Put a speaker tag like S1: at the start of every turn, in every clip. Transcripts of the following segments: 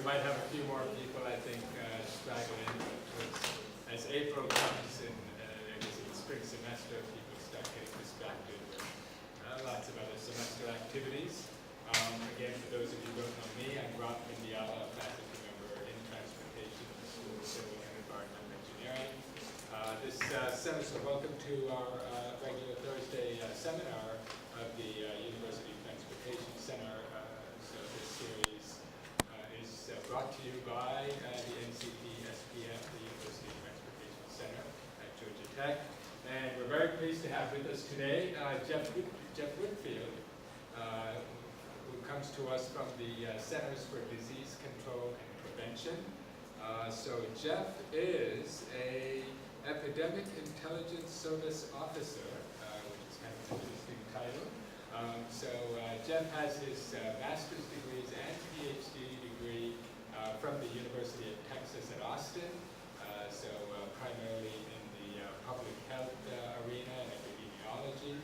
S1: might have a few more people, I think, straggling in as April comes in, the spring semester, people start getting distracted with lots of other semester activities. Again, for those of you who don't know me, I'm Rob Indiala, a faculty member in transportation in the School of Civil and Environmental Engineering. This semester, welcome to our regular Thursday seminar of the University Transportation Center. So this series is brought to you by the NCTSPM, the University Transportation Center at Georgia Tech. And we're very pleased to have with us today Jeff Whitfield, who comes to us from the Centers for Disease Control and Prevention. So Jeff is a Epidemic Intelligence Service Officer, which is kind of an interesting title. Jeff has his master's degrees and PhD degree from the University of Texas at Austin, primarily in the public health arena and epidemiology.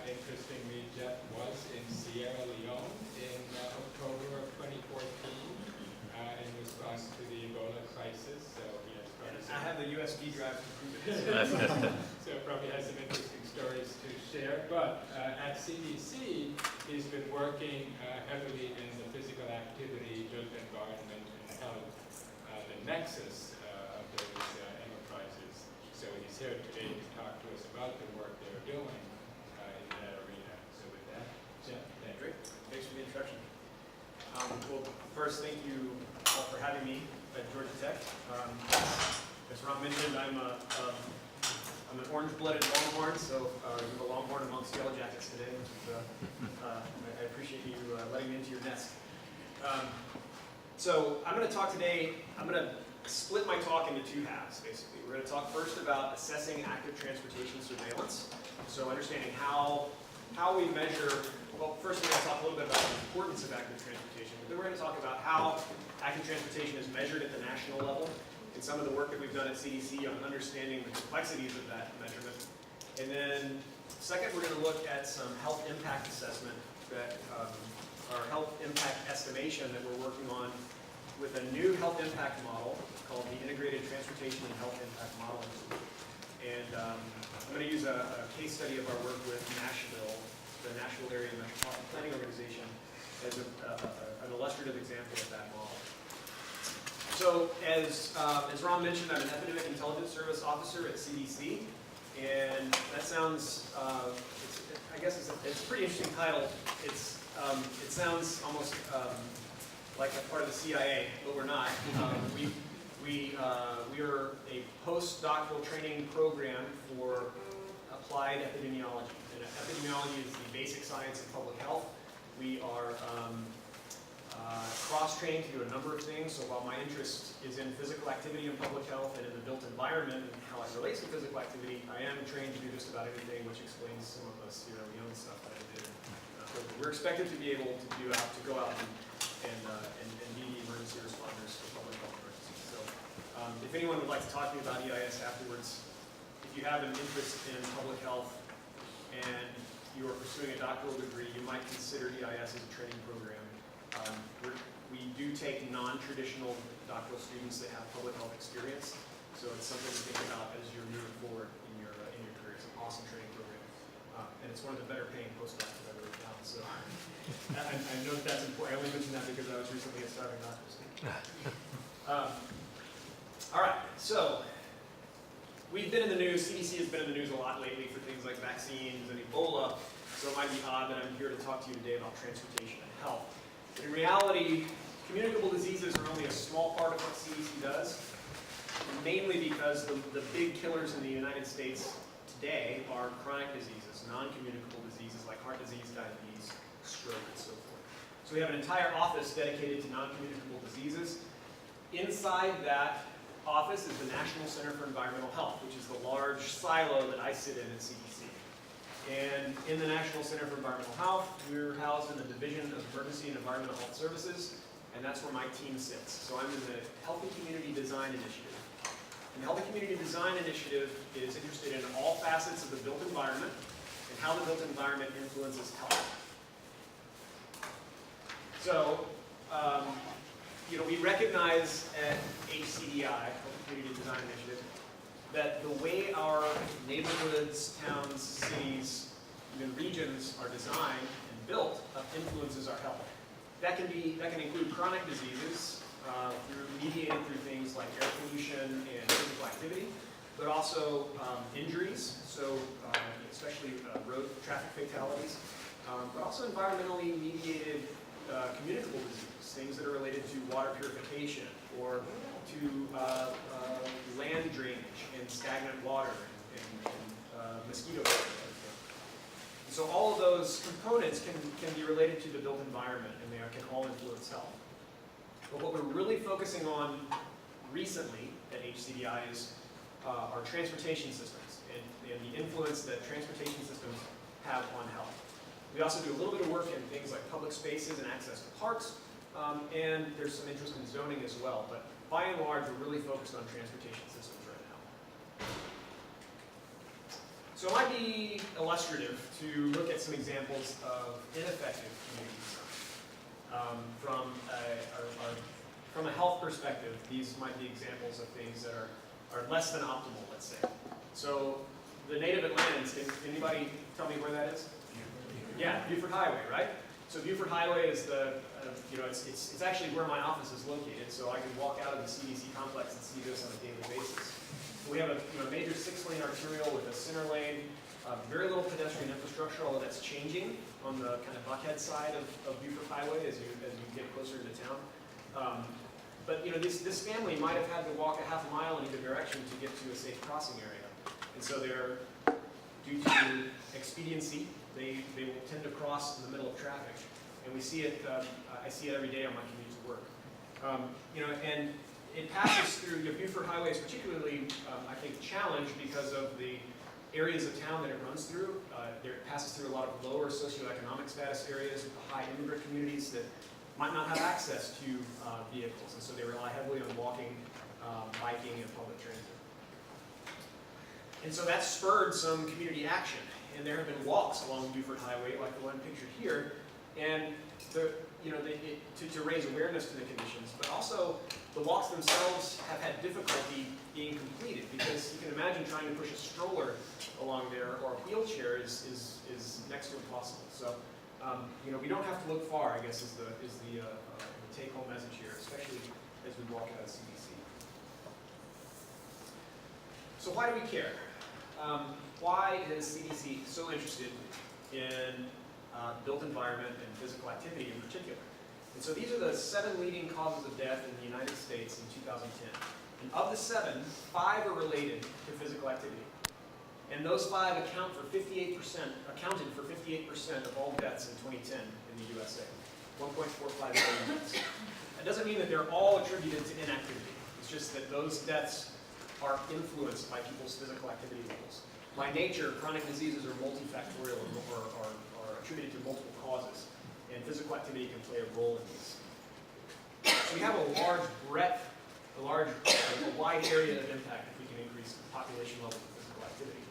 S1: Interestingly, Jeff was in Sierra Leone in October of 2014 in response to the Ebola crisis. So he has probably
S2: I have the USB drive to prove it.
S1: so probably has some interesting stories to share. But at CDC, he's been working heavily in the physical activity, built environment, and health, the nexus of those enterprises. So he's here today to talk to us about the work they're doing in that arena. So with that, Jeff, thank you.
S2: Great. Thanks for the introduction. Well, first, thank you all for having me at Georgia Tech. As Ron mentioned, I'm an orange-blooded Longhorn, so I'm a Longhorn amongst Yellow Jackets today, which is, I appreciate you letting me into your nest. So I'm going to talk today, I'm going to split my talk into two halves, basically. We're going to talk first about assessing active transportation surveillance, so understanding how we measure. Well, first we're going to talk a little bit about the importance of active transportation, but then we're going to talk about how active transportation is measured at the national level and some of the work that we've done at CDC on understanding the complexities of that measurement. And then second, we're going to look at some health impact assessment, that our health impact estimation that we're working on with a new health impact model called the Integrated Transportation and Health Impact Model. And I'm going to use a case study of our work with Nashville, the Nashville Area Metropolitan Planning Organization, as an illustrative example of that model. So as Ron mentioned, I'm an Epidemic Intelligence Service Officer at CDC, and that sounds, I guess it's a pretty interesting title. It sounds almost like a part of the CIA, but we're not. We are a postdoctoral training program for applied epidemiology. And epidemiology is the basic science of public health. We are cross-trained to do a number of things. So while my interest is in physical activity in public health and in the built environment and how it relates to physical activity, I am trained to do just about everything, which explains some of the Sierra Leone stuff that I did. We're expected to be able to go out and be emergency responders for public health emergencies. So if anyone would like to talk to me about EIS afterwards, if you have an interest in public health and you are pursuing a doctoral degree, you might consider EIS as a training program. We do take non-traditional doctoral students that have public health experience, so it's something to think about as you're moving forward in your career. It's an awesome training program, and it's one of the better paying postdocs I've ever found. So I know that's important. I only mention that because I was recently a starving doctor. All right, so we've been in the news. CDC has been in the news a lot lately for things like vaccines and Ebola, so it might be odd that I'm here to talk to you today about transportation and health. But in reality, communicable diseases are only a small part of what CDC does, mainly because the big killers in the United States today are chronic diseases, non-communicable diseases like heart disease, diabetes, stroke, and so forth. So we have an entire office dedicated to non-communicable diseases. Inside that office is the National Center for Environmental Health, which is the large silo that I sit in at CDC. And in the National Center for Environmental Health, we're housed in the Division of Emergency and Environmental Health Services, and that's where my team sits. So I'm in the Healthy Community Design Initiative. And the Healthy Community Design Initiative is interested in all facets of the built environment and how the built environment influences health. So, we recognize at HCDI, Healthy Community Design Initiative, that the way our neighborhoods, towns, cities, even regions are designed and built influences our health. That can include chronic diseases mediated through things like air pollution and physical activity, but also injuries, so especially road traffic fatalities, but also environmentally mediated communicable diseases, things that are related to water purification or to land drainage and stagnant water and mosquito pressure. So all of those components can be related to the built environment, and they can all influence health. But what we're really focusing on recently at HCDI is our transportation systems and the influence that transportation systems have on health. We also do a little bit of work in things like public spaces and access to parks, and there's some interest in zoning as well. But by and large, we're really focused on transportation systems right now. So it might be illustrative to look at some examples of ineffective community design. From a health perspective, these might be examples of things that are less than optimal, let's say. So the native Atlantans, can anybody tell me where that is? Yeah, Buford Highway, right? So Buford Highway is it's actually where my office is located, so I can walk out of the CDC complex and see this on a daily basis. We have a major 6-lane arterial with a center lane, very little pedestrian infrastructure, although that's changing on the kind of Buckhead side of Buford Highway as you get closer into town. But this family might have had to walk a half a mile in either direction to get to a safe crossing area. And so due to expediency, they will tend to cross in the middle of traffic. And we see it, I see it every day on my commute to work. And it passes through, Buford Highway is particularly, I think, challenged because of the areas of town that it runs through. It passes through a lot of lower socioeconomic status areas with high immigrant communities that might not have access to vehicles, and so they rely heavily on walking, biking, and public transit. And so that spurred some community action, and there have been walks along Buford Highway, like the one pictured here, and to raise awareness to the conditions, but also the walks themselves have had difficulty being completed, because you can imagine trying to push a stroller along there or a wheelchair is next to impossible. So we don't have to look far, I guess, is the take-home message here, especially as we walk out of CDC. So why do we care? Why is CDC so interested in built environment and physical activity in particular? And so these are the 7 leading causes of death in the United States in 2010. And of the 7, 5 are related to physical activity. And those 5 accounted for 58% of all deaths in 2010 in the USA. 1.45 million deaths. That doesn't mean that they're all attributed to inactivity. It's just that those deaths are influenced by people's physical activity levels. By nature, chronic diseases are multifactorial or are attributed to multiple causes, and physical activity can play a role in these. So we have a large breadth, a wide area of impact if we can increase the population level of physical activity.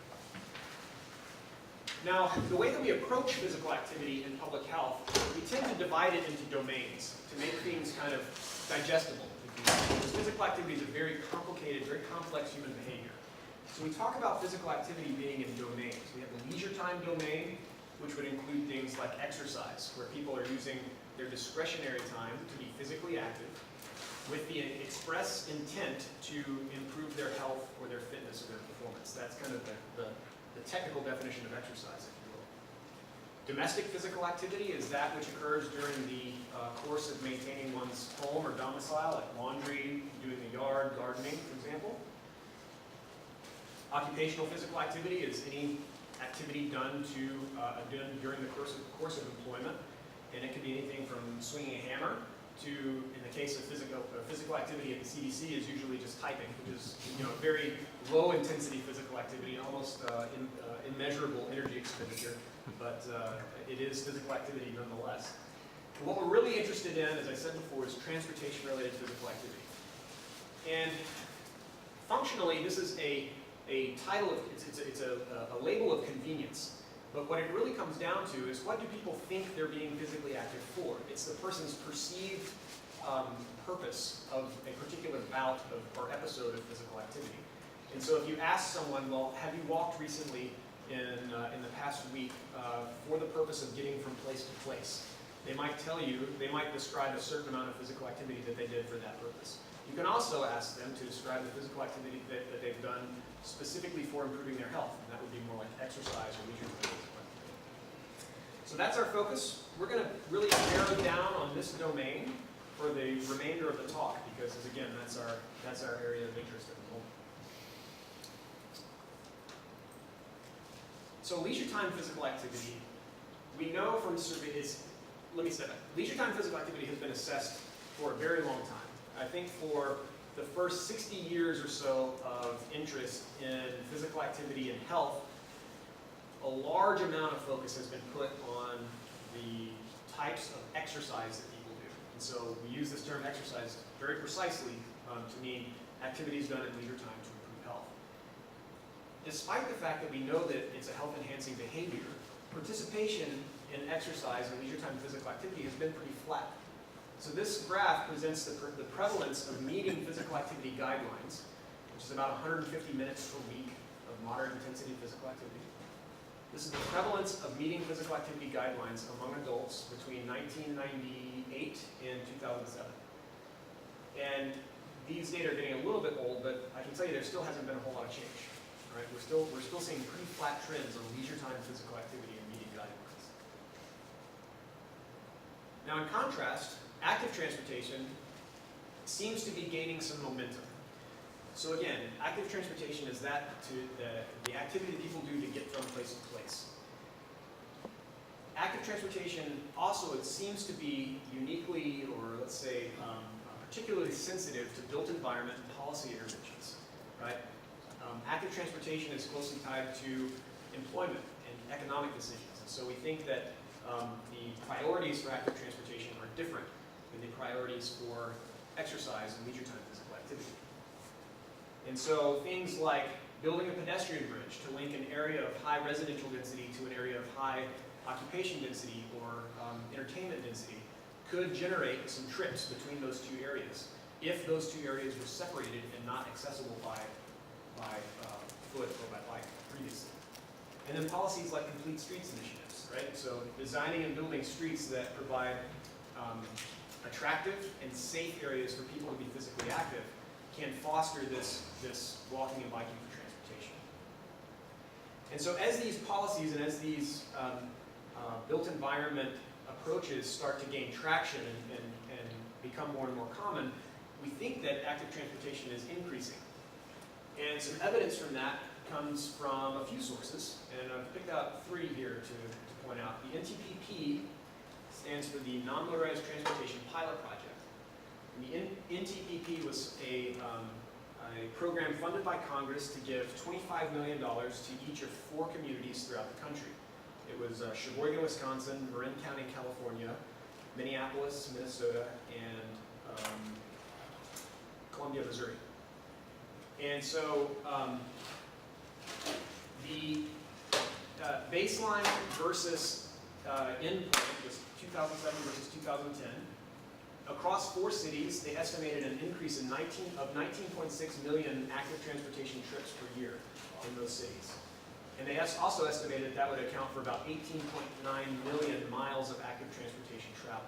S2: Now, the way that we approach physical activity in public health, we tend to divide it into domains to make things kind of digestible. Because physical activity is a very complicated, very complex human behavior. So we talk about physical activity being in domains. We have the leisure time domain, which would include things like exercise, where people are using their discretionary time to be physically active with the express intent to improve their health or their fitness or their performance. That's kind of the technical definition of exercise, if you will. Domestic physical activity is that which occurs during the course of maintaining one's home or domicile, like laundry, doing the yard, gardening, for example. Occupational physical activity is any activity done during the course of employment, and it could be anything from swinging a hammer to, in the case of physical activity at the CDC, is usually just typing, which is very low intensity physical activity, almost immeasurable energy expenditure, but it is physical activity nonetheless. And what we're really interested in, as I said before, is transportation-related physical activity. And functionally, this is a title, it's a label of convenience. But what it really comes down to is, what do people think they're being physically active for? It's the person's perceived purpose of a particular bout of, or episode of physical activity. And so if you ask someone, well, have you walked recently in the past week for the purpose of getting from place to place? They might tell you, they might describe a certain amount of physical activity that they did for that purpose. You can also ask them to describe the physical activity that they've done specifically for improving their health, and that would be more like exercise or leisure time physical activity. So that's our focus. We're going to really narrow down on this domain for the remainder of the talk, because again, that's our area of interest at the moment. So leisure time physical activity, we know from surveys, let me step back. Leisure time physical activity has been assessed for a very long time. I think for the first 60 years or so of interest in physical activity and health, a large amount of focus has been put on the types of exercise that people do. And so we use this term exercise very precisely to mean activities done in leisure time to improve health. Despite the fact that we know that it's a health-enhancing behavior, participation in exercise and leisure time physical activity has been pretty flat. So this graph presents the prevalence of meeting physical activity guidelines, which is about 150 minutes per week of moderate intensity physical activity. This is the prevalence of meeting physical activity guidelines among adults between 1998 and 2007. And these data are getting a little bit old, but I can tell you there still hasn't been a whole lot of change. Right? We're still seeing pretty flat trends on leisure time physical activity and meeting guidelines. Now in contrast, active transportation seems to be gaining some momentum. So again, active transportation is the activity that people do to get from place to place. Active transportation also, it seems to be uniquely, or let's say, particularly sensitive to built environment and policy interventions, right? Active transportation is closely tied to employment and economic decisions. And so we think that the priorities for active transportation are different than the priorities for exercise and leisure time physical activity. And so things like building a pedestrian bridge to link an area of high residential density to an area of high occupation density or entertainment density could generate some trips between those two areas if those two areas were separated and not accessible by foot or by bike previously. And then policies like complete streets initiatives, right? So designing and building streets that provide attractive and safe areas for people to be physically active can foster this walking and biking for transportation. And so as these policies and as these built environment approaches start to gain traction and become more and more common, we think that active transportation is increasing. And some evidence from that comes from a few sources, and I've picked out three here to point out. The NTPP stands for the Non-Motorized Transportation Pilot Project. And the NTPP was a program funded by Congress to give $25 million to each of 4 communities throughout the country. It was Sheboygan, Wisconsin, Marin County, California, Minneapolis, Minnesota, and Columbia, Missouri. And so the baseline versus endpoint was 2007 versus 2010. Across 4 cities, they estimated an increase of 19.6 million active transportation trips per year in those cities. And they also estimated that would account for about 18.9 million miles of active transportation travel.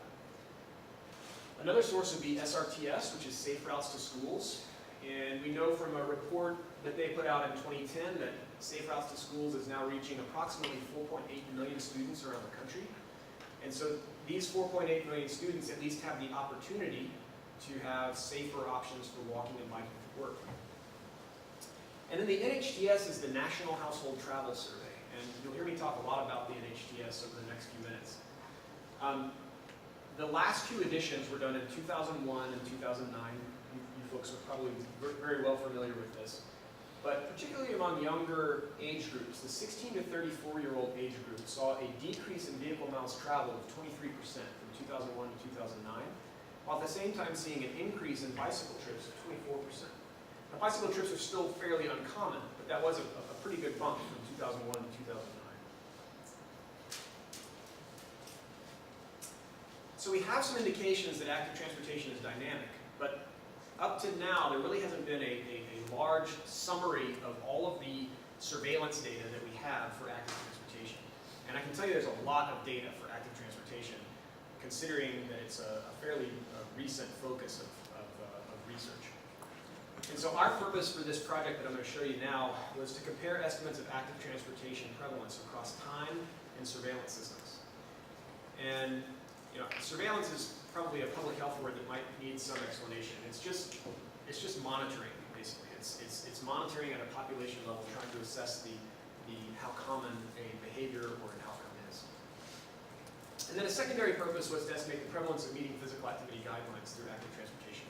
S2: Another source would be SRTS, which is Safe Routes to Schools. And we know from a report that they put out in 2010 that Safe Routes to Schools is now reaching approximately 4.8 million students around the country. And so these 4.8 million students at least have the opportunity to have safer options for walking and biking to work. And then the NHTS is the National Household Travel Survey. And you'll hear me talk a lot about the NHTS over the next few minutes. The last 2 editions were done in 2001 and 2009. You folks are probably very well familiar with this. But particularly among younger age groups, the 16 to 34-year-old age group saw a decrease in vehicle miles traveled of 23% from 2001 to 2009, while at the same time seeing an increase in bicycle trips of 24%. Now, bicycle trips are still fairly uncommon, but that was a pretty good bump from 2001 to 2009. So we have some indications that active transportation is dynamic, But up to now, there really hasn't been a large summary of all of the surveillance data that we have for active transportation. And I can tell you there's a lot of data for active transportation, considering that it's a fairly recent focus of research. And so our purpose for this project that I'm going to show you now was to compare estimates of active transportation prevalence across time and surveillance systems. And surveillance is probably a public health word that might need some explanation. It's just monitoring, basically. It's monitoring at a population level, trying to assess how common a behavior or an outcome is. And then a secondary purpose was to estimate the prevalence of meeting physical activity guidelines through active transportation.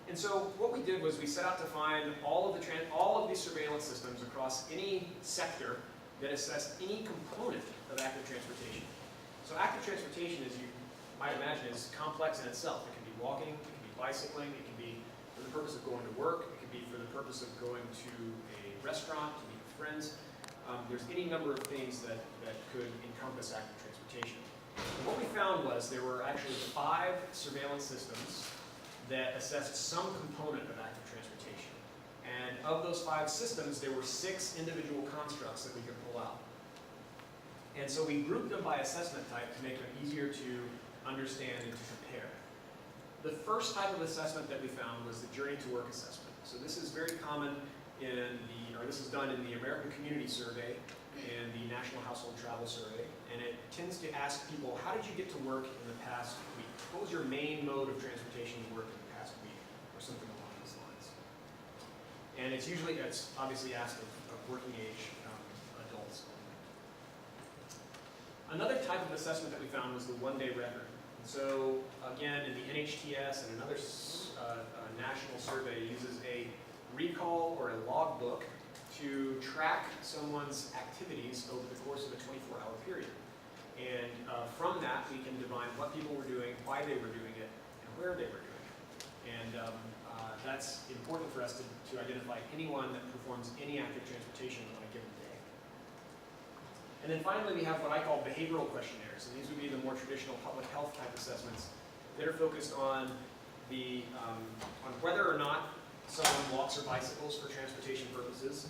S2: And so what we did was we set out to find all of these surveillance systems across any sector that assessed any component of active transportation. So active transportation, as you might imagine, is complex in itself. It can be walking, it can be bicycling, it can be for the purpose of going to work, it can be for the purpose of going to a restaurant to meet with friends. There's any number of things that could encompass active transportation. And what we found was there were actually 5 surveillance systems that assessed some component of active transportation. And of those 5 systems, there were 6 individual constructs that we could pull out. And so we grouped them by assessment type to make them easier to understand and to compare. The first type of assessment that we found was the journey to work assessment. So this is very common this is done in the American Community Survey and the National Household Travel Survey. And it tends to ask people, how did you get to work in the past week? What was your main mode of transportation to work in the past week? Or something along those lines. And it's obviously asked of working age adults. Another type of assessment that we found was the one-day record. So again, in the NHTS and another national survey uses a recall or a logbook to track someone's activities over the course of a 24-hour period. And from that, we can divine what people were doing, why they were doing it, and where they were doing it. And that's important for us to identify anyone that performs any active transportation on a given day. And then finally, we have what I call behavioral questionnaires. And these would be the more traditional public health type assessments that are focused on on whether or not someone walks or bicycles for transportation purposes,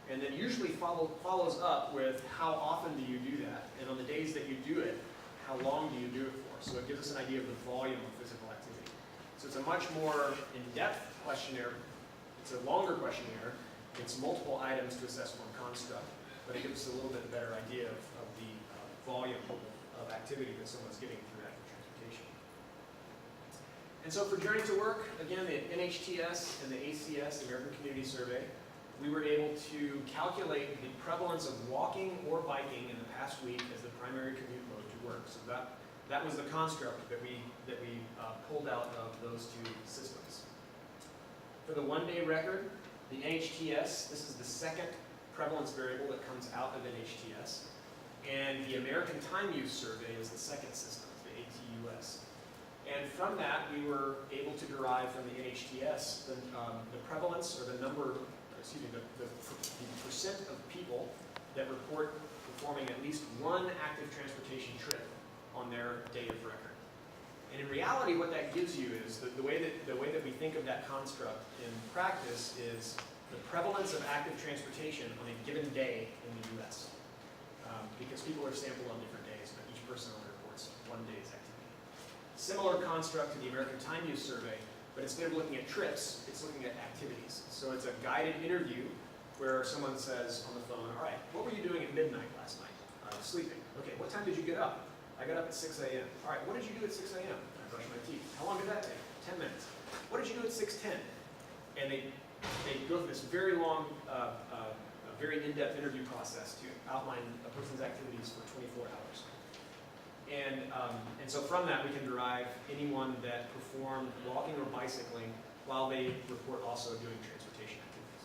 S2: and then usually follows up with how often do you do that, and on the days that you do it, how long do you do it for? So it gives us an idea of the volume of physical activity. So it's a much more in-depth questionnaire. It's a longer questionnaire. It's multiple items to assess one construct, but it gives us a little bit better idea of the volume of activity that someone's getting through active transportation. And so for Journey to Work, again, the NHTS and the ACS, the American Community Survey, we were able to calculate the prevalence of walking or biking in the past week as the primary commute mode to work. So that was the construct that we pulled out of those 2 systems. For the one-day record, the NHTS, this is the second prevalence variable that comes out of NHTS, and the American Time Use Survey is the second system, the ATUS. And from that, we were able to derive from the NHTS the prevalence or the percent of people that report performing at least one active transportation trip on their day of record. And in reality, what that gives you is the way that we think of that construct in practice is the prevalence of active transportation on a given day in the U.S. Because people are sampled on different days, but each person only reports one day's activity. Similar construct to the American Time Use Survey, but instead of looking at trips, it's looking at activities. So it's a guided interview where someone says on the phone, all right, what were you doing at midnight last night? I was sleeping. Okay, what time did you get up? I got up at 6 a.m. All right, what did you do at 6 a.m.? I brushed my teeth. How long did that take? 10 minutes. What did you do at 6:10? And they go through this very long, very in-depth interview process to outline a person's activities for 24 hours. And so from that, we can derive anyone that performed walking or bicycling while they report also doing transportation activities.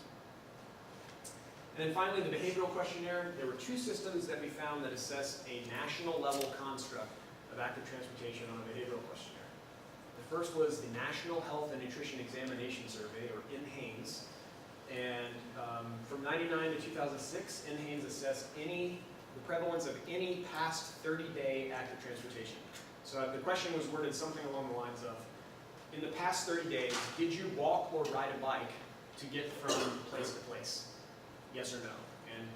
S2: And then finally, the behavioral questionnaire. There were 2 systems that we found that assessed a national level construct of active transportation on a behavioral questionnaire. The first was the National Health and Nutrition Examination Survey, or NHANES. And from 1999 to 2006, NHANES assessed the prevalence of any past 30-day active transportation. So the question was worded something along the lines of, in the past 30 days, did you walk or ride a bike to get from place to place? Yes or no? And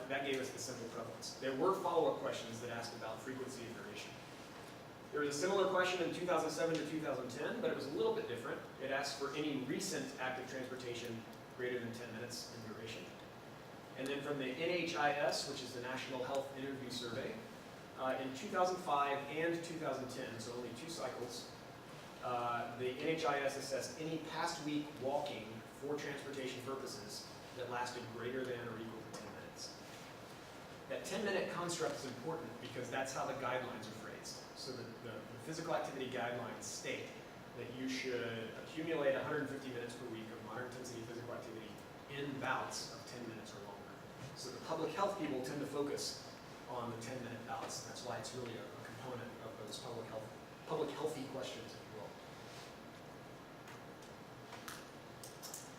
S2: that gave us the simple prevalence. There were follow-up questions that asked about frequency and duration. There was a similar question in 2007 to 2010, but it was a little bit different. It asked for any recent active transportation greater than 10 minutes in duration. And then from the NHIS, which is the National Health Interview Survey, in 2005 and 2010, so only 2 cycles, the NHIS assessed any past week walking for transportation purposes that lasted greater than or equal to 10 minutes. That 10-minute construct is important because that's how the guidelines are phrased. So the physical activity guidelines state that you should accumulate 150 minutes per week of moderate intensity physical activity in bouts of 10 minutes or longer. So the public health people tend to focus on the 10-minute bouts. That's why it's really a component of those public healthy questions, if you will.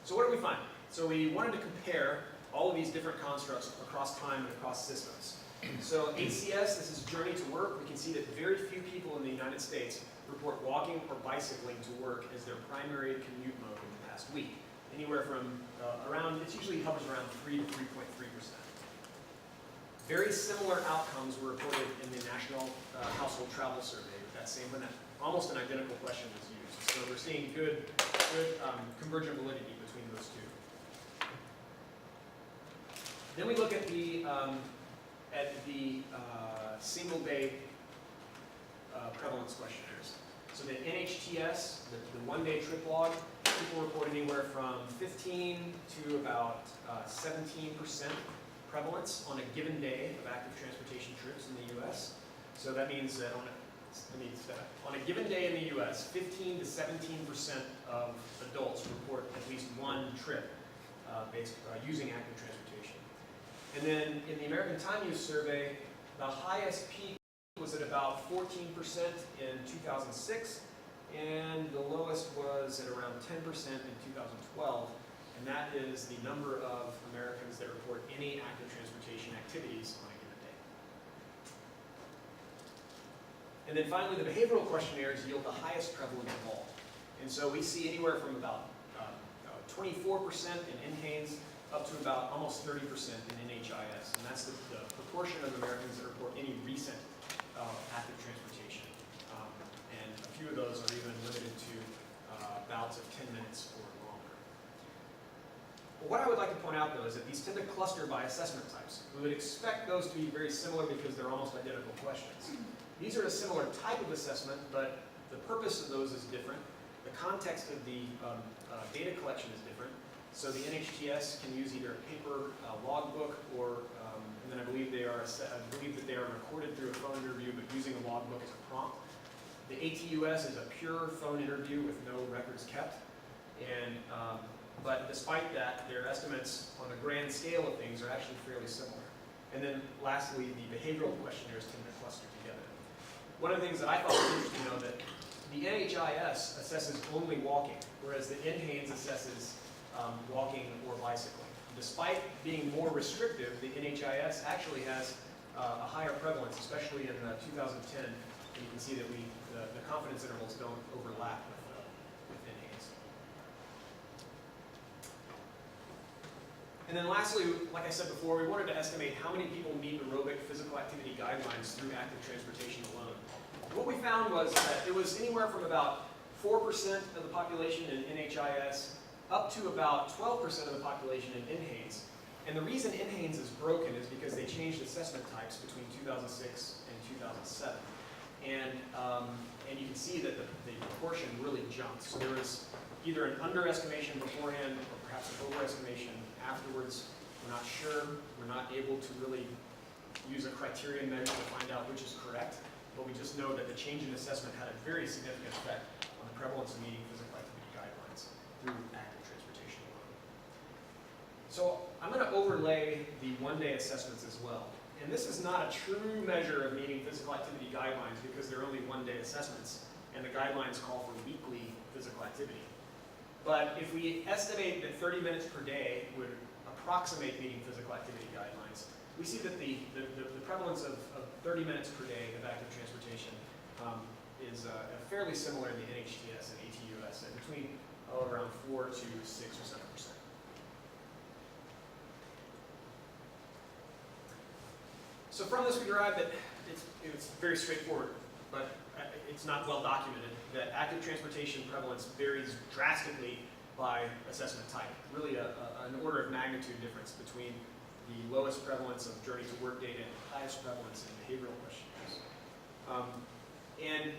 S2: So what did we find? So we wanted to compare all of these different constructs across time and across systems. So ACS, this is journey to work. We can see that very few people in the United States report walking or bicycling to work as their primary commute mode in the past week. Anywhere from it usually hovers around 3 to 3.3%. Very similar outcomes were reported in the National Household Travel Survey. That same one, almost an identical question was used. So we're seeing good convergent validity between those two. Then we look at the single day prevalence questionnaires. So the NHTS, the one-day trip log, people report anywhere from 15 to about 17% prevalence on a given day of active transportation trips in the U.S. So that means that on a given day in the U.S., 15 to 17% of adults report at least one trip using active transportation. And then in the American Time Use Survey, the highest peak was at about 14% in 2006, and the lowest was at around 10% in 2012, and that is the number of Americans that report any active transportation activities on a given day. And then finally, the behavioral questionnaires yield the highest prevalence of all. And so we see anywhere from about 24% in NHANES up to about almost 30% in NHIS. And that's the proportion of Americans that report any recent active transportation. And a few of those are even limited to bouts of 10 minutes or longer. But what I would like to point out, though, is that these tend to cluster by assessment types. We would expect those to be very similar because they're almost identical questions. These are a similar type of assessment, but the purpose of those is different. The context of the data collection is different. So the NHTS can use either a paper logbook or, and then I believe that they are recorded through a phone interview, but using a logbook as a prompt. The ATUS is a pure phone interview with no records kept, and but despite that, their estimates on the grand scale of things are actually fairly similar. And then lastly, the behavioral questionnaires tend to cluster together. One of the things that I thought was interesting, though, that the NHIS assesses only walking, whereas the NHANES assesses walking or bicycling. Despite being more restrictive, the NHIS actually has a higher prevalence, especially in 2010. And you can see that the confidence intervals don't overlap with NHANES. And then lastly, like I said before, we wanted to estimate how many people meet aerobic physical activity guidelines through active transportation alone. What we found was that it was anywhere from about 4% of the population in NHIS up to about 12% of the population in NHANES. And the reason NHANES is broken is because they changed assessment types between 2006 and 2007. And you can see that the proportion really jumped. So there was either an underestimation beforehand or perhaps an overestimation afterwards. We're not sure. We're not able to really use a criterion measure to find out which is correct. But we just know that the change in assessment had a very significant effect on the prevalence of meeting physical activity guidelines through active transportation alone. So I'm going to overlay the one-day assessments as well. And this is not a true measure of meeting physical activity guidelines because they're only one-day assessments, and the guidelines call for weekly physical activity. But if we estimate that 30 minutes per day would approximate meeting physical activity guidelines, we see that the prevalence of 30 minutes per day of active transportation is fairly similar in the NHTS and ATUS, at between around 4 to 6 or 7%. So from this we derive that it's very straightforward, but it's not well documented, that active transportation prevalence varies drastically by assessment type. Really an order of magnitude difference between the lowest prevalence of journey to work data and the highest prevalence in behavioral questionnaires. And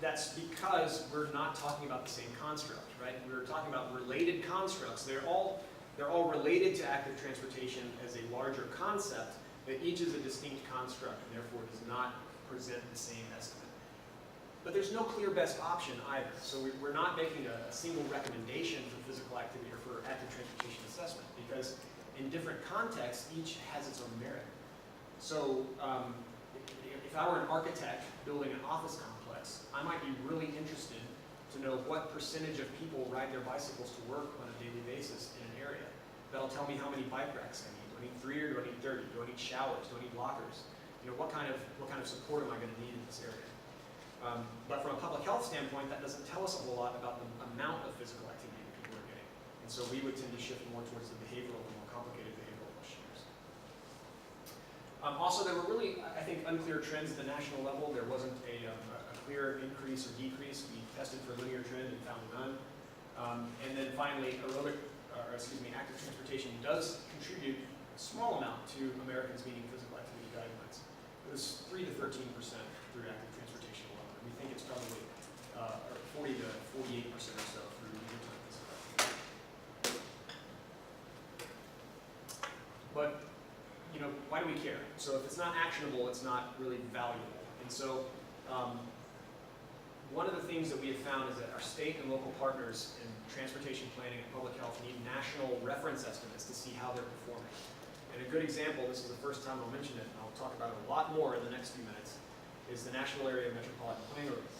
S2: that's because we're not talking about the same construct, right? We're talking about related constructs. They're all related to active transportation as a larger concept, but each is a distinct construct and therefore does not present the same estimate. But there's no clear best option either. So we're not making a single recommendation for physical activity or for active transportation assessment, because in different contexts, each has its own merit. So if I were an architect building an office complex, I might be really interested to know what percentage of people ride their bicycles to work on a daily basis in an area. That'll tell me how many bike racks I need. Do I need 3 or do I need 30? Do I need showers? Do I need lockers? You know, what kind of support am I going to need in this area? But from a public health standpoint, that doesn't tell us a whole lot about the amount of physical activity that people are getting. And so we would tend to shift more towards the behavioral, the more complicated behavioral questionnaires. Also, there were really, I think, unclear trends at the national level. There wasn't a clear increase or decrease. We tested for linear trend and found none. And then finally, active transportation does contribute a small amount to Americans meeting physical activity guidelines. It was 3 to 13% through active transportation alone. And we think it's probably 40 to 48% or so through real-time physical activity. But, you know, why do we care? So if it's not actionable, it's not really valuable. And so one of the things that we have found is that our state and local partners in transportation planning and public health need national reference estimates to see how they're performing. And a good example, this is the first time I'll mention it, and I'll talk about it a lot more in the next few minutes, is the National Area Metropolitan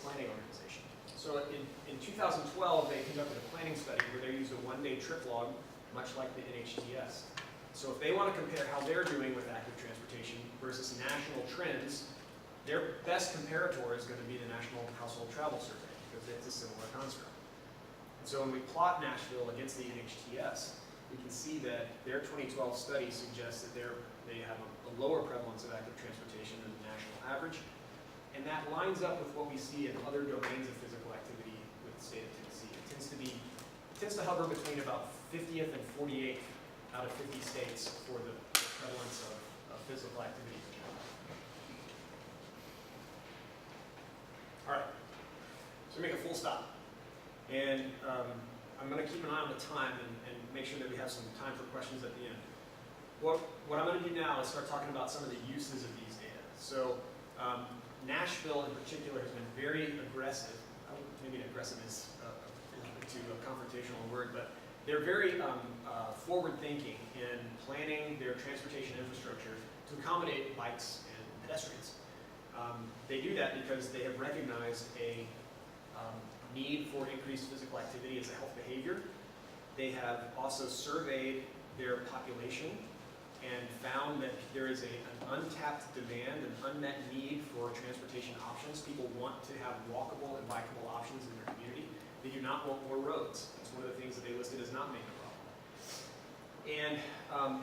S2: Planning Organization. So in 2012, they conducted a planning study where they used a one-day trip log, much like the NHTS. So if they want to compare how they're doing with active transportation versus national trends, their best comparator is going to be the National Household Travel Survey, because it's a similar construct. And so when we plot Nashville against the NHTS, we can see that their 2012 study suggests that they have a lower prevalence of active transportation than the national average. And that lines up with what we see in other domains of physical activity with the state of Tennessee. It tends to hover between about 50th and 48th out of 50 states for the prevalence of physical activity. All right, so we make a full stop. And I'm going to keep an eye on the time and make sure that we have some time for questions at the end. What I'm going to do now is start talking about some of the uses of these data. So Nashville in particular has been very aggressive. Maybe aggressive is a little bit too confrontational a word, but they're very forward-thinking in planning their transportation infrastructure to accommodate bikes and pedestrians. They do that because they have recognized a need for increased physical activity as a health behavior. They have also surveyed their population and found that there is an untapped demand, an unmet need for transportation options. People want to have walkable and bikeable options in their community. They do not want more roads. That's one of the things that they listed as not making a problem.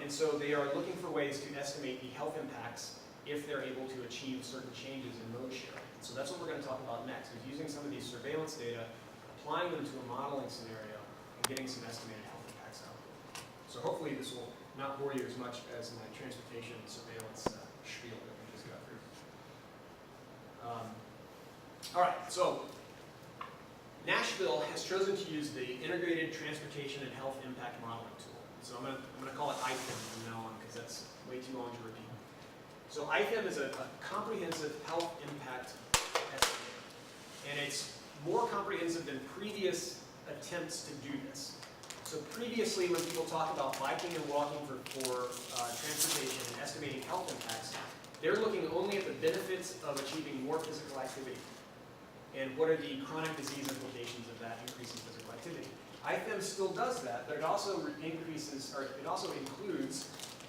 S2: And so they are looking for ways to estimate the health impacts if they're able to achieve certain changes in mode sharing. So that's what we're going to talk about next, is using some of these surveillance data, applying them to a modeling scenario, and getting some estimated health impacts out. So hopefully this will not bore you as much as my transportation surveillance spiel that we just got through. All right, so Nashville has chosen to use the Integrated Transportation and Health Impact Modeling Tool. So I'm going to call it ITHM from now on, because that's way too long to repeat. So ITHM is a comprehensive health impact estimator, and it's more comprehensive than previous attempts to do this. So previously, when people talk about biking and walking for transportation and estimating health impacts, they're looking only at the benefits of achieving more physical activity, and what are the chronic disease implications of that increase in physical activity. ITHM still does that, but it also includes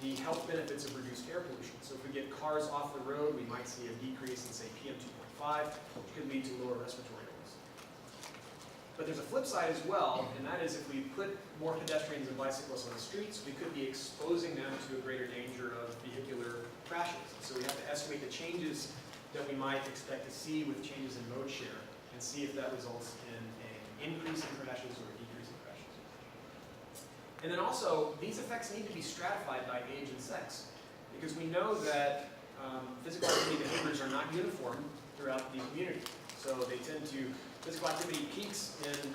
S2: the health benefits of reduced air pollution. So if we get cars off the road, we might see a decrease in, say, PM 2.5. 5, which could lead to lower respiratory illness. But there's a flip side as well, and that is if we put more pedestrians and bicyclists on the streets, we could be exposing them to a greater danger of vehicular crashes. So we have to estimate the changes that we might expect to see with changes in mode share and see if that results in an increase in crashes or a decrease in crashes. And then also, these effects need to be stratified by age and sex, because we know that physical activity behaviors are not uniform throughout the community. So they tend to, physical activity peaks in,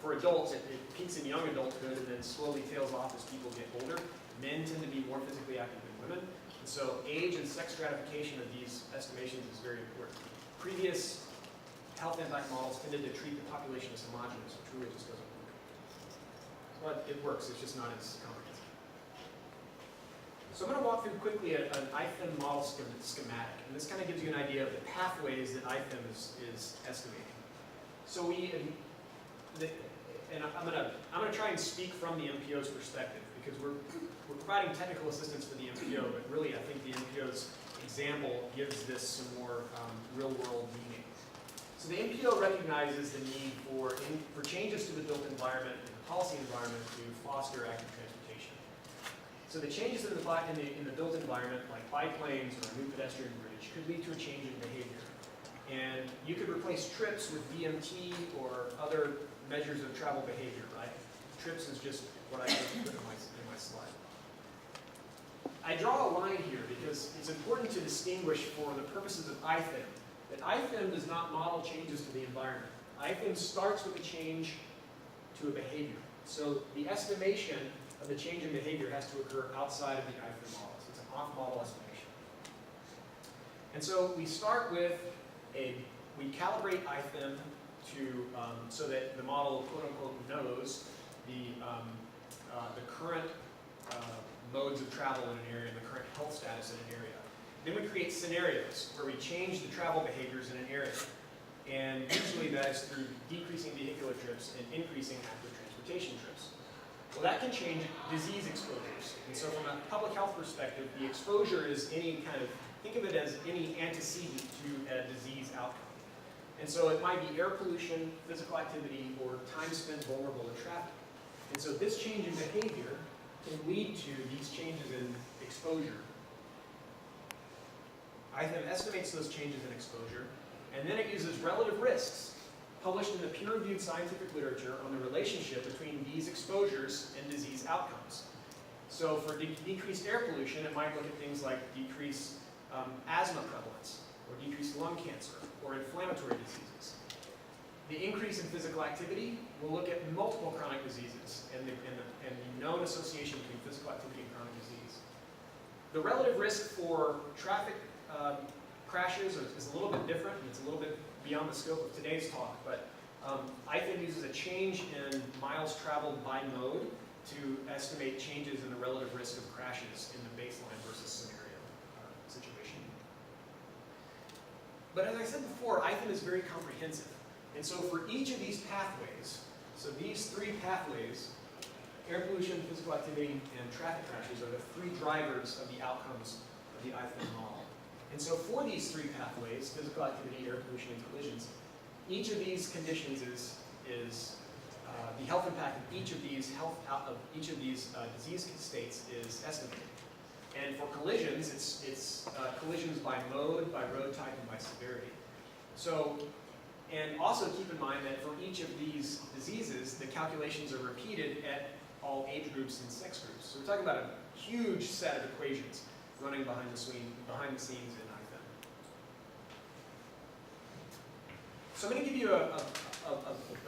S2: for adults, it peaks in young adulthood and then slowly tails off as people get older. Men tend to be more physically active than women. And so age and sex stratification of these estimations is very important. Previous health impact models tended to treat the population as homogeneous, which really just doesn't work. But it works, it's just not as comprehensive. So I'm going to walk through quickly an IFM model schematic, and this kind of gives you an idea of the pathways that IFM is estimating. So I'm going to try and speak from the MPO's perspective, because we're providing technical assistance for the MPO, but really I think the MPO's example gives this some more real-world meaning. So the MPO recognizes the need for changes to the built environment and the policy environment to foster active transportation. So the changes in the built environment, like bike lanes or a new pedestrian bridge, could lead to a change in behavior. And you could replace trips with VMT or other measures of travel behavior, right? Trips is just what I put in my slide. I draw a line here because it's important to distinguish for the purposes of IFM that IFM does not model changes to the environment. IFM starts with a change to a behavior. So the estimation of the change in behavior has to occur outside of the IFM models. It's an off-model estimation. And so we start with we calibrate IFM so that the model, quote unquote, knows the current modes of travel in an area and the current health status in an area. Then we create scenarios where we change the travel behaviors in an area. And usually that is through decreasing vehicular trips and increasing active transportation trips. Well, that can change disease exposures. And so from a public health perspective, the exposure is any kind of, think of it as any antecedent to a disease outcome. And so it might be air pollution, physical activity, or time spent vulnerable to traffic. And so this change in behavior can lead to these changes in exposure. IFM estimates those changes in exposure, and then it uses relative risks published in the peer-reviewed scientific literature on the relationship between these exposures and disease outcomes. So for decreased air pollution, it might look at things like decreased asthma prevalence, or decreased lung cancer, or inflammatory diseases. The increase in physical activity will look at multiple chronic diseases and the known association between physical activity and chronic disease. The relative risk for traffic crashes is a little bit different, and it's a little bit beyond the scope of today's talk, but IFM uses a change in miles traveled by mode to estimate changes in the relative risk of crashes in the baseline versus scenario situation. But as I said before, IFM is very comprehensive. And so for each of these pathways, so these three pathways, air pollution, physical activity, and traffic crashes are the three drivers of the outcomes of the IFM model. And so for these three pathways, physical activity, air pollution, and collisions, each of these conditions is the health impact of each of these disease states is estimated. And for collisions, it's collisions by mode, by road type, and by severity. So, and also keep in mind that for each of these diseases, the calculations are repeated at all age groups and sex groups. So we're talking about a huge set of equations running behind the scenes in IFM. So I'm going to give you a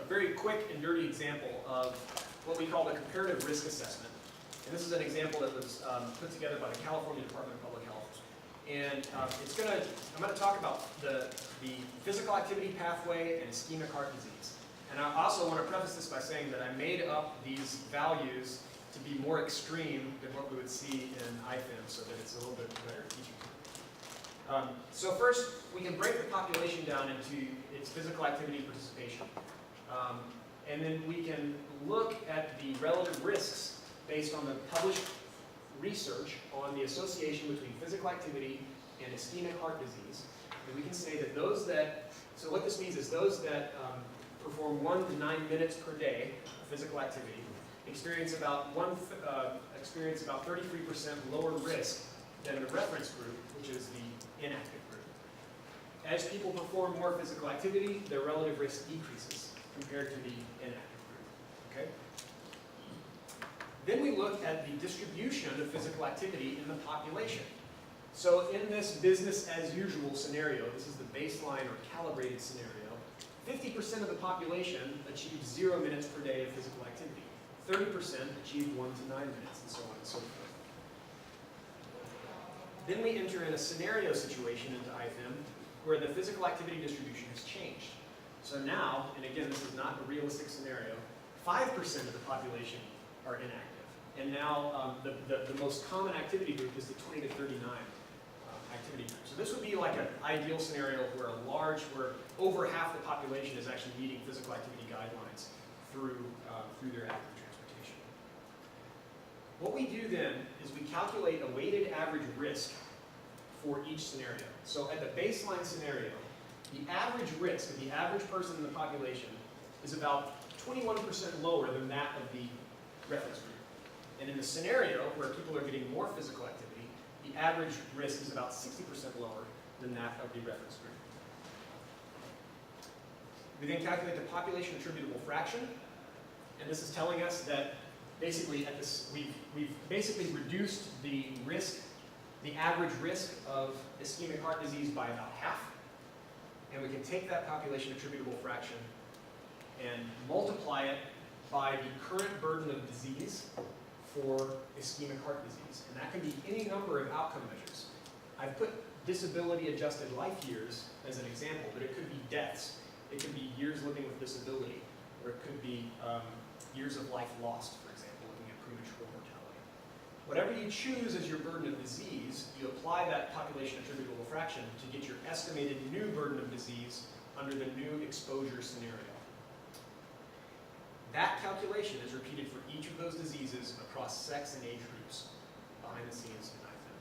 S2: very quick and dirty example of what we call the comparative risk assessment. And this is an example that was put together by the California Department of Public Health. And I'm going to talk about the physical activity pathway and ischemic heart disease. And I also want to preface this by saying that I made up these values to be more extreme than what we would see in IFM, so that it's a little bit better teaching. So first, we can break the population down into its physical activity participation. And then we can look at the relative risks based on the published research on the association between physical activity and ischemic heart disease, and we can say that those that, so what this means is those that perform 1 to 9 minutes per day of physical activity experience about 33% lower risk than the reference group, which is the inactive group. As people perform more physical activity, their relative risk decreases compared to the inactive group. Okay? Then we look at the distribution of physical activity in the population. So in this business as usual scenario, this is the baseline or calibrated scenario, 50% of the population achieved 0 minutes per day of physical activity. 30% achieved 1 to 9 minutes, and so on and so forth. Then we enter in a scenario situation into IFM where the physical activity distribution has changed. So now, and again, this is not a realistic scenario, 5% of the population are inactive. And now the most common activity group is the 20 to 39 activity group. So this would be like an ideal scenario where where over half the population is actually meeting physical activity guidelines through their active transportation. What we do then is we calculate a weighted average risk for each scenario. So at the baseline scenario, the average risk of the average person in the population is about 21% lower than that of the reference group. And in the scenario where people are getting more physical activity, the average risk is about 60% lower than that of the reference group. We then calculate the population attributable fraction, and this is telling us that basically we've basically reduced the risk, the average risk of ischemic heart disease by about half. And we can take that population attributable fraction and multiply it by the current burden of disease for ischemic heart disease. And that can be any number of outcome measures. I've put disability adjusted life years as an example, but it could be deaths. It could be years living with disability, or it could be years of life lost, for example, looking at premature mortality. Whatever you choose as your burden of disease, you apply that population attributable fraction to get your estimated new burden of disease under the new exposure scenario. That calculation is repeated for each of those diseases across sex and age groups behind the scenes in IFM.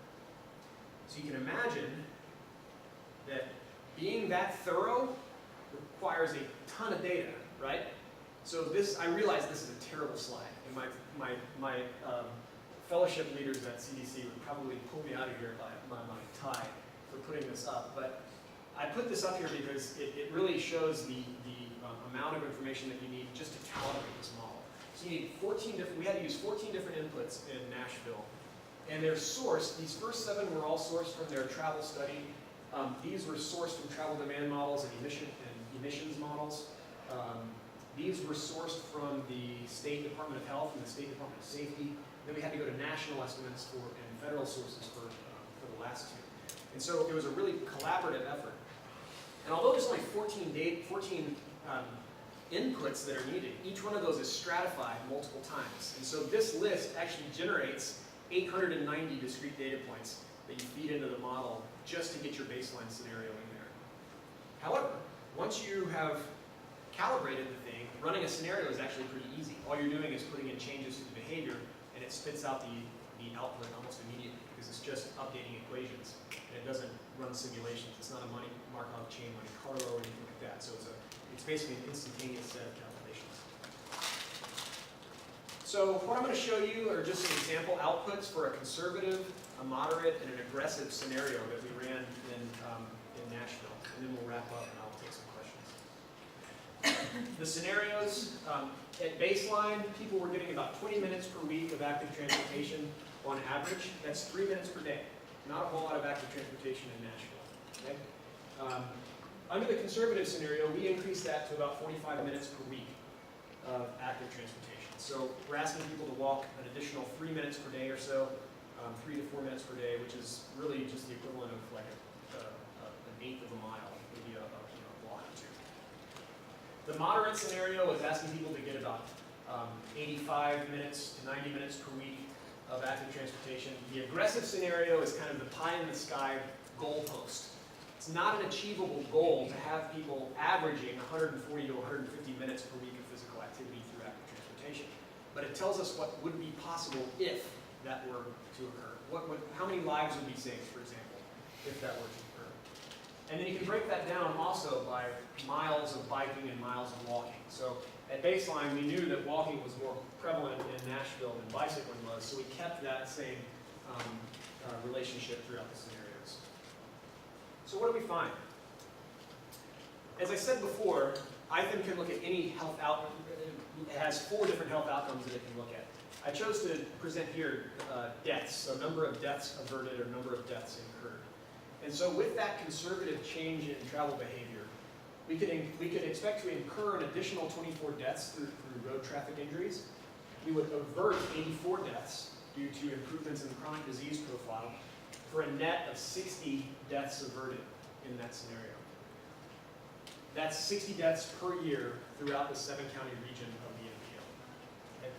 S2: So you can imagine that being that thorough requires a ton of data, right? So I realize this is a terrible slide, and my fellowship leaders at CDC would probably pull me out of here by my tie for putting this up. But I put this up here because it really shows the amount of information that you need just to calibrate this model. So you need 14 different, we had to use 14 different inputs in Nashville. And they're sourced, these first 7 were all sourced from their travel study. These were sourced from travel demand models and emissions models. These were sourced from the State Department of Health and the State Department of Safety. Then we had to go to national estimates and federal sources for the last 2. And so it was a really collaborative effort. And although there's only 14 inputs that are needed, each one of those is stratified multiple times. And so this list actually generates 890 discrete data points that you feed into the model just to get your baseline scenario in there. However, once you have calibrated the thing, running a scenario is actually pretty easy. All you're doing is putting in changes to the behavior, and it spits out the output almost immediately because it's just updating equations. And it doesn't run simulations. It's not a Markov chain Monte Carlo or anything like that. So it's basically an instantaneous set of calculations. So what I'm going to show you are just some example outputs for a conservative, a moderate, and an aggressive scenario that we ran in Nashville. And then we'll wrap up and I'll take some questions. The scenarios, at baseline, people were getting about 20 minutes per week of active transportation on average. That's 3 minutes per day. Not a whole lot of active transportation in Nashville. Okay? Under the conservative scenario, we increased that to about 45 minutes per week of active transportation. So we're asking people to walk an additional 3 minutes per day or so, 3 to 4 minutes per day, which is really just the equivalent of like an eighth of a mile, maybe a block or 2. The moderate scenario is asking people to get about 85 minutes to 90 minutes per week of active transportation. The aggressive scenario is kind of the pie in the sky goalpost. It's not an achievable goal to have people averaging 140 to 150 minutes per week of physical activity through active transportation. But it tells us what would be possible if that were to occur. How many lives would be saved, for example, if that were to occur. And then you can break that down also by miles of biking and miles of walking. So at baseline, we knew that walking was more prevalent in Nashville than bicycling was, so we kept that same relationship throughout the scenarios. So what do we find? As I said before, ITHM can look at any health outcome. It has 4 different health outcomes that it can look at. I chose to present here deaths, so number of deaths averted or number of deaths incurred. And so with that conservative change in travel behavior, we could expect to incur an additional 24 deaths through road traffic injuries. We would avert 84 deaths due to improvements in the chronic disease profile for a net of 60 deaths averted in that scenario. That's 60 deaths per year throughout the 7-county region of the NPL. Okay.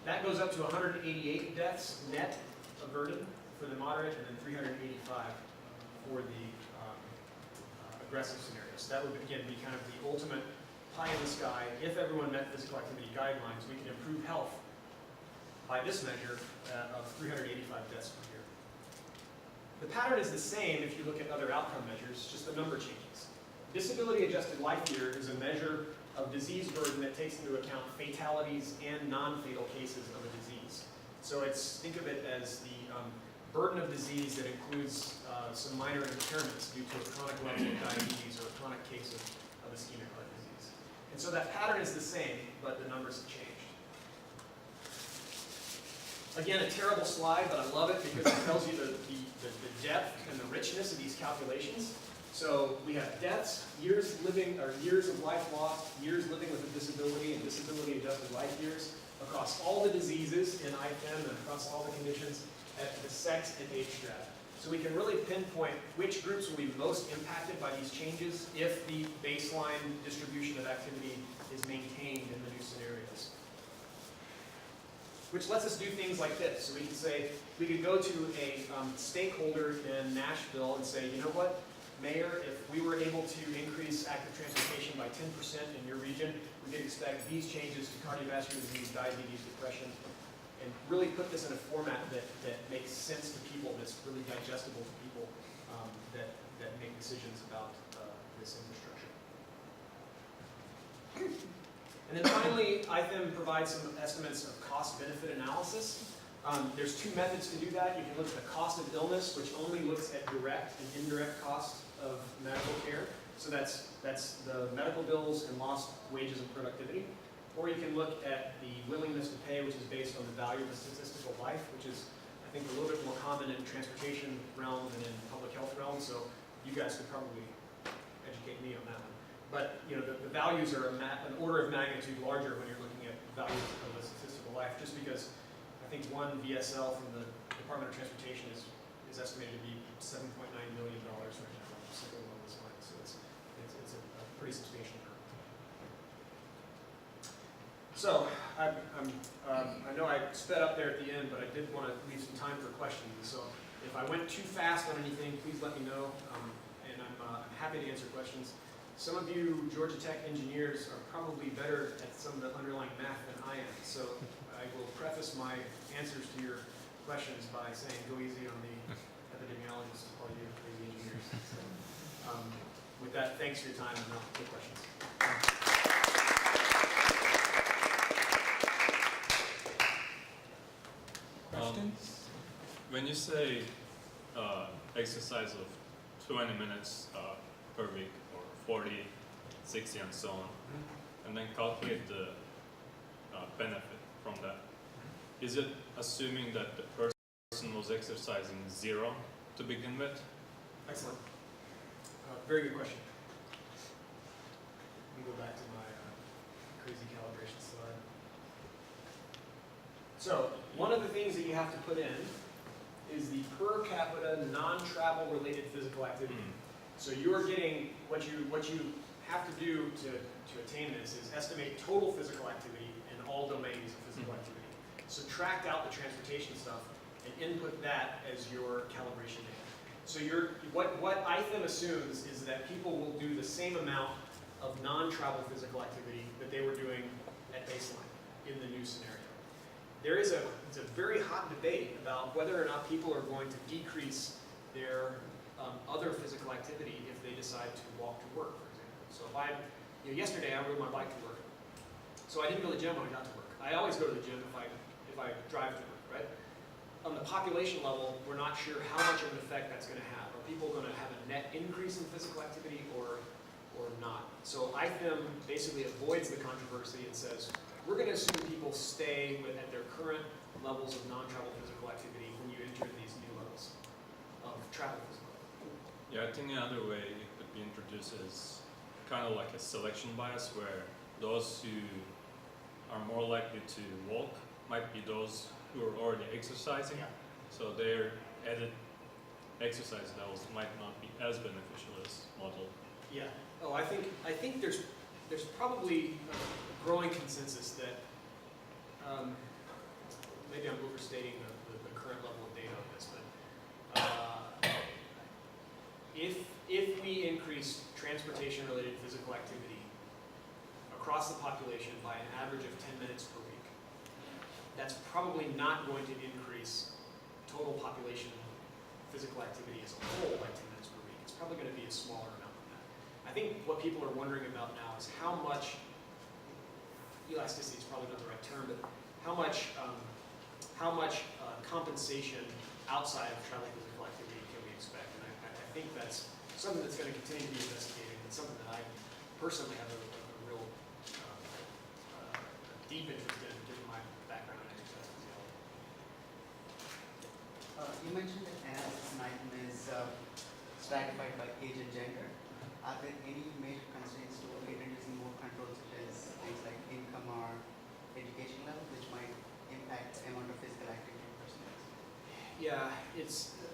S2: That goes up to 188 deaths net averted for the moderate, and then 385 for the aggressive scenarios. So that would, again, be kind of the ultimate pie in the sky. If everyone met physical activity guidelines, we could improve health by this measure of 385 deaths per year. The pattern is the same if you look at other outcome measures, just the number changes. Disability-adjusted life year is a measure of disease burden that takes into account fatalities and non-fatal cases of a disease. So think of it as the burden of disease that includes some minor impairments due to a chronic level of diabetes or a chronic case of ischemic heart disease. And so that pattern is the same, but the numbers have changed. Again, a terrible slide, but I love it because it tells you the depth and the richness of these calculations. So we have deaths, years of life lost, years living with a disability, and disability-adjusted life years across all the diseases in ITHM and across all the conditions at the sex and age strata. So we can really pinpoint which groups will be most impacted by these changes if the baseline distribution of activity is maintained in the new scenarios. Which lets us do things like this. So we can say, we could go to a stakeholder in Nashville and say, you know what, Mayor, if we were able to increase active transportation by 10% in your region, we could expect these changes to cardiovascular disease, diabetes, depression, and really put this in a format that makes sense to people, that's really digestible to people that make decisions about this infrastructure. And then finally, ITHM provides some estimates of cost-benefit analysis. There's 2 methods to do that. You can look at the cost of illness, which only looks at direct and indirect costs of medical care. So that's the medical bills and lost wages and productivity. Or you can look at the willingness to pay, which is based on the value of the statistical life, which is, I think, a little bit more common in transportation realm than in public health realm. So you guys could probably educate me on that one. But you know, the values are an order of magnitude larger when you're looking at values of the statistical life, just because I think one VSL from the Department of Transportation is estimated to be $7.9 million right now, something along those lines. So it's a pretty substantial number. So I know I sped up there at the end, but I did want to leave some time for questions. So if I went too fast on anything, please let me know, and I'm happy to answer questions. Some of you Georgia Tech engineers are probably better at some of the underlying math than I am. So I will preface my answers to your questions by saying go easy on the epidemiologists, all you crazy engineers. So, with that, thanks for your time, and I'll take questions.
S1: Questions?
S3: When you say exercise of 20 minutes per week, or 40, 60, and so on, and then calculate the benefit from that, is it assuming that the person was exercising 0 to begin with?
S2: Excellent. Very good question. Let me go back to my crazy calibration slide. So, one of the things that you have to put in is the per capita non-travel related physical activity. So you are getting, what you have to do to attain this is estimate total physical activity in all domains of physical activity. Subtract out the transportation stuff and input that as your calibration data. So what ITHM assumes is that people will do the same amount of non-travel physical activity that they were doing at baseline in the new scenario. It's a very hot debate about whether or not people are going to decrease their other physical activity if they decide to walk to work, for example. So if yesterday I rode my bike to work, so I didn't go to the gym when I got to work. I always go to the gym if I drive to work, right? On the population level, we're not sure how much of an effect that's going to have. Are people going to have a net increase in physical activity or not? So IFM basically avoids the controversy and says, we're going to assume people stay at their current levels of non-travel physical activity when you enter these new levels of travel physical activity.
S3: Yeah, I think the other way it could be introduced is kind of like a selection bias, where those who are more likely to walk might be those who are already exercising.
S2: Yeah.
S3: So their added exercise levels might not be as beneficial as model.
S2: Yeah. Oh, I think there's probably a growing consensus that maybe I'm overstating the current level of data on this, but if we increase transportation-related physical activity across the population by an average of 10 minutes per week, that's probably not going to increase total population physical activity as a whole by 10 minutes per week. It's probably going to be a smaller amount than that. I think what people are wondering about now is how much, elasticity is probably not the right term, but how much compensation outside of travel physical activity can we expect? And I think that's something that's going to continue to be investigated, and something that I personally have a real deep interest in, given my background in exercise physiology.
S4: You mentioned that analysis and item is stratified by age and gender. Are there any major constraints to introducing more controls, such as things like income or education level, which might impact the amount of physical activity a person has?
S2: Yeah,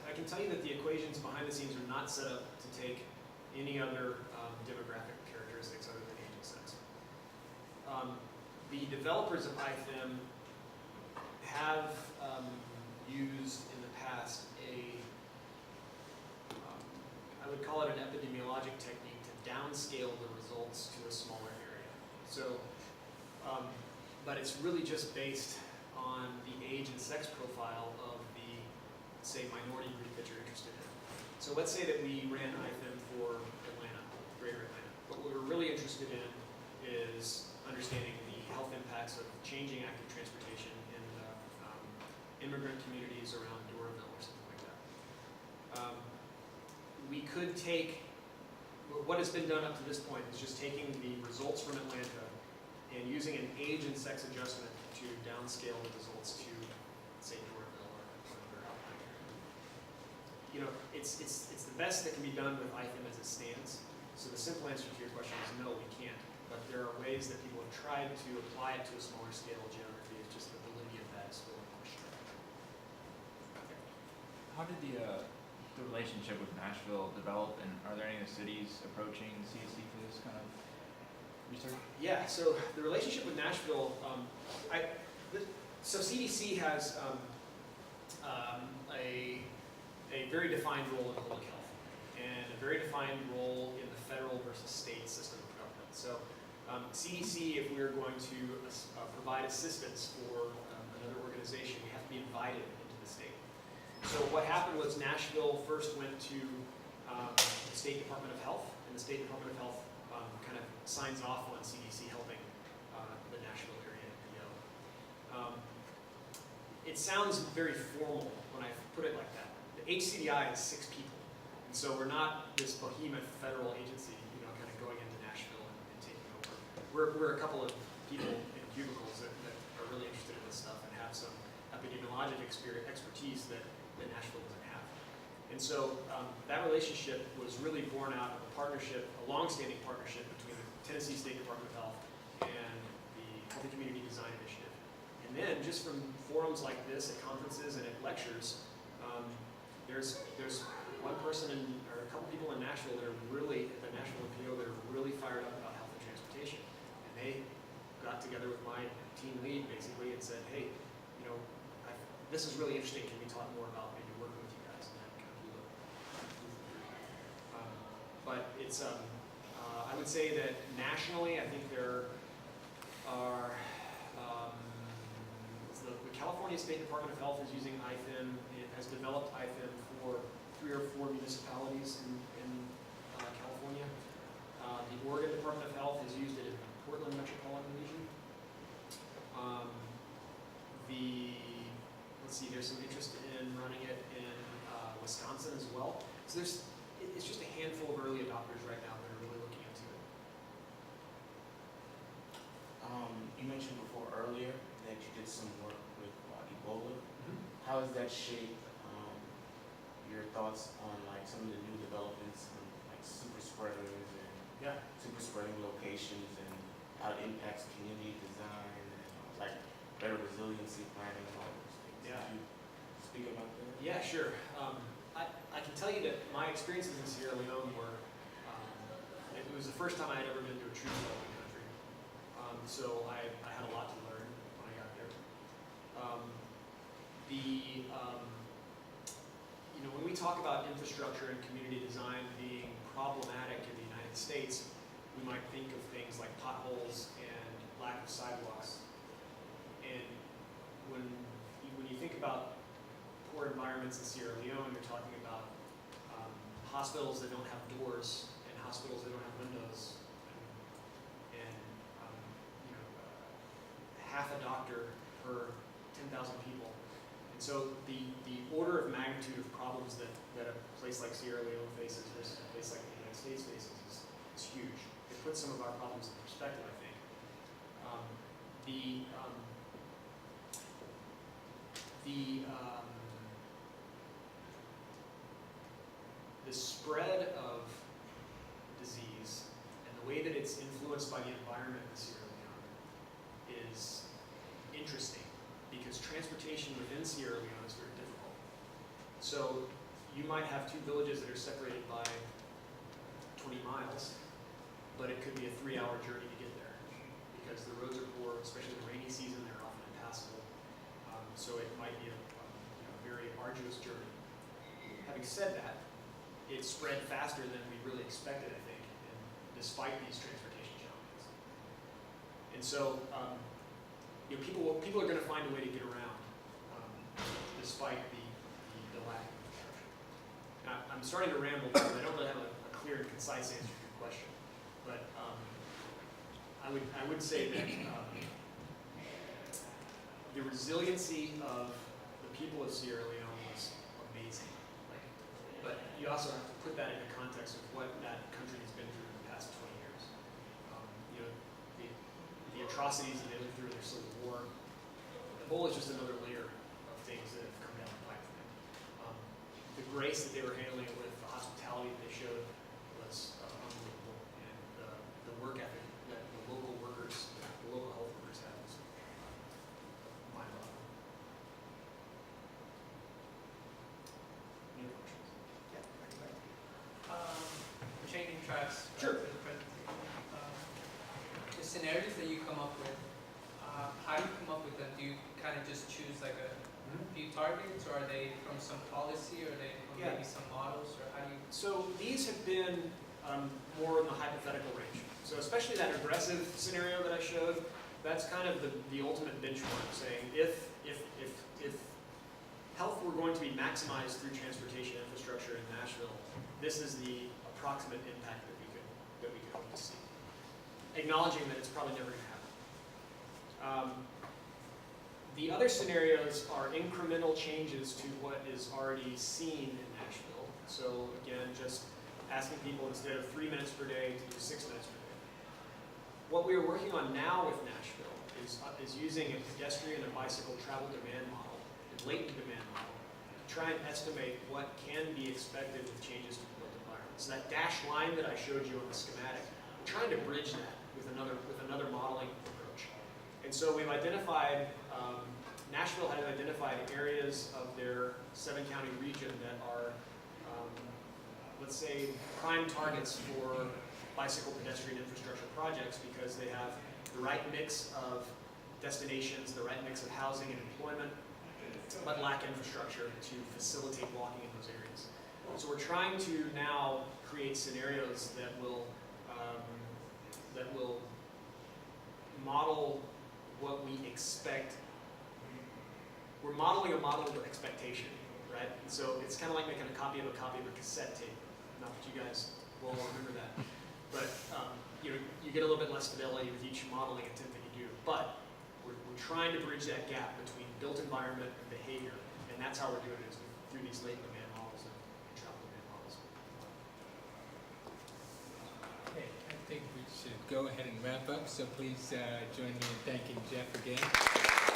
S2: I can tell you that the equations behind the scenes are not set up to take any other demographic characteristics other than age and sex. The developers of IFM have used in the past I would call it an epidemiologic technique to downscale the results to a smaller area. So, but it's really just based on the age and sex profile of the, say, minority group that you're interested in. So let's say that we ran IFM for Atlanta, Greater Atlanta. But what we're really interested in is understanding the health impacts of changing active transportation in immigrant communities around Doraville or something like that. We could take, what has been done up to this point is just taking the results from Atlanta and using an age and sex adjustment to downscale the results to, say, Doraville or another outlying area. You know, it's the best that can be done with IFM as it stands. So the simple answer to your question is no, we can't. But there are ways that people have tried to apply it to a smaller scale of geography. It's just the validity of that is still in question.
S5: How did the relationship with Nashville develop, and are there any of the cities approaching CSC for this kind of research?
S2: Yeah, so the relationship with Nashville, so CDC has a very defined role in public health and a very defined role in the federal versus state system of government. So CDC, if we're going to provide assistance for another organization, we have to be invited into the state. So what happened was Nashville first went to the State Department of Health, and the State Department of Health kind of signs off on CDC helping the Nashville area NPO. It sounds very formal when I put it like that. The HCDI is 6 people, and so we're not this behemoth federal agency, kind of going into Nashville and taking over. We're a couple of people in cubicles that are really interested in this stuff and have some epidemiologic expertise that Nashville doesn't have. And so that relationship was really born out of a partnership, a long-standing partnership between the Tennessee State Department of Health and the Healthy Community Design Initiative. And then just from forums like this at conferences and at lectures, there's one person or a couple people in Nashville that are really, at the Nashville NPO, that are really fired up about health and transportation. And they got together with my team lead basically and said, hey, this is really interesting. Can we talk more about maybe working with you guys? And that kind of blew up. But it's, I would say that nationally, I think there are, the California State Department of Health is using IFM. It has developed IFM for 3 or 4 municipalities in California. The Oregon Department of Health has used it in the Portland metropolitan region. Let's see, there's some interest in running it in Wisconsin as well. So it's just a handful of early adopters right now that are really looking into it.
S6: You mentioned before earlier that you did some work with Ebola. How has that shaped your thoughts on like some of the new developments on like super spreaders and
S2: Yeah.
S6: super spreading locations and how it impacts community design and like better resiliency planning and all those things?
S2: Yeah.
S6: Could you speak about that?
S2: Yeah, sure. I can tell you that my experiences in Sierra Leone were, it was the first time I had ever been to a true developing country. So I had a lot to learn when I got there. When we talk about infrastructure and community design being problematic in the United States, we might think of things like potholes and lack of sidewalks. And when you think about poor environments in Sierra Leone, you're talking about hospitals that don't have doors and hospitals that don't have windows, and half a doctor per 10,000 people. And so the order of magnitude of problems that a place like Sierra Leone faces versus a place like the United States faces is huge. It puts some of our problems in perspective, I think. The spread of disease and the way that it's influenced by the environment in Sierra Leone is interesting because transportation within Sierra Leone is very difficult. So you might have 2 villages that are separated by 20 miles, but it could be a 3-hour journey to get there because the roads are poor, especially in the rainy season, they're often impassable. So it might be a very arduous journey. Having said that, it spread faster than we really expected, I think, despite these transportation challenges. And so, people are going to find a way to get around, despite the lack of infrastructure. Now, I'm starting to ramble because I don't really have a clear and concise answer to your question, but I would say that the resiliency of the people of Sierra Leone was amazing. But you also have to put that into context of what that country has been through in the past 20 years. The atrocities that they lived through in their civil war. Ebola is just another layer of things that have come down the pipe for them. The grace that they were handling it with, the hospitality that they showed was unbelievable. And the work ethic that the local workers, the local health workers had was mind-boggling. Any other questions?
S7: Changing tracks.
S2: Sure.
S7: To the presentation. The scenarios that you come up with, how do you come up with them? Do you kind of just choose like a few targets, or are they from some policy, or are they from
S2: Yeah.
S7: maybe some models, or how do you?
S2: So these have been more in the hypothetical range. So especially that aggressive scenario that I showed, that's kind of the ultimate benchmark, saying if health were going to be maximized through transportation infrastructure in Nashville, this is the approximate impact that we could hope to see. Acknowledging that it's probably never going to happen. The other scenarios are incremental changes to what is already seen in Nashville. So again, just asking people instead of 3 minutes per day to do 6 minutes per day. What we are working on now with Nashville is using a pedestrian and bicycle travel demand model, a latent demand model, to try and estimate what can be expected with changes to the built environment. So that dashed line that I showed you on the schematic, we're trying to bridge that with another modeling approach. And so we've identified, Nashville has identified areas of their 7-county region that are, let's say, prime targets for bicycle pedestrian infrastructure projects because they have the right mix of destinations, the right mix of housing and employment, but lack infrastructure to facilitate walking in those areas. So we're trying to now create scenarios that will model what we expect. We're modeling a model of expectation, right? And so it's kind of like making a copy of a cassette tape. Not that you guys will all remember that. But you know, you get a little bit less fidelity with each modeling attempt that you do. But we're trying to bridge that gap between built environment and behavior, and that's how we're doing it, is through these latent demand models and travel demand models.
S1: Okay, I think we should go ahead and wrap up, so please join me in thanking Jeff again.